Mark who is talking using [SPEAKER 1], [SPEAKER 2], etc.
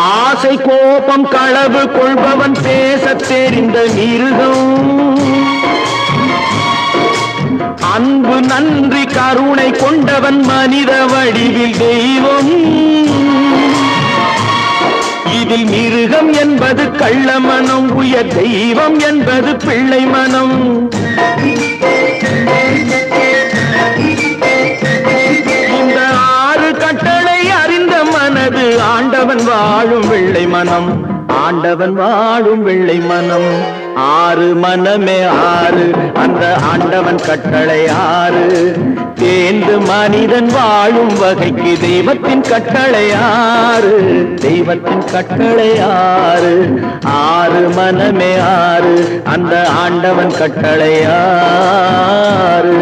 [SPEAKER 1] ஆசை கோபம் களவு கொள்பவன் பேசத் தெரிந்த மிருகம். அன்பு நன்றி கருணை கொண்டவன் மனித வடிவில் தெய்வம். இதில் மிருகம் என்பது கள்ள மனம், உயர் தெய்வம் என்பது பிள்ளை மனம். இந்த 6 கட்டளை அறிந்த மனது ஆண்டவன் வாழும் வெள்ளை மனம், ஆண்டவன் வாழும் வெள்ளை மனம். 6 மனமே 6, அந்த ஆண்டவன் கட்டளை 6. தேர்ந்து மனிதன் வாழும் வகைக்கு தெய்வத்தின் கட்டளை 6, தெய்வத்தின் கட்டளை 6. 6 மனமே 6, அந்த ஆண்டவன் கட்டளை 6.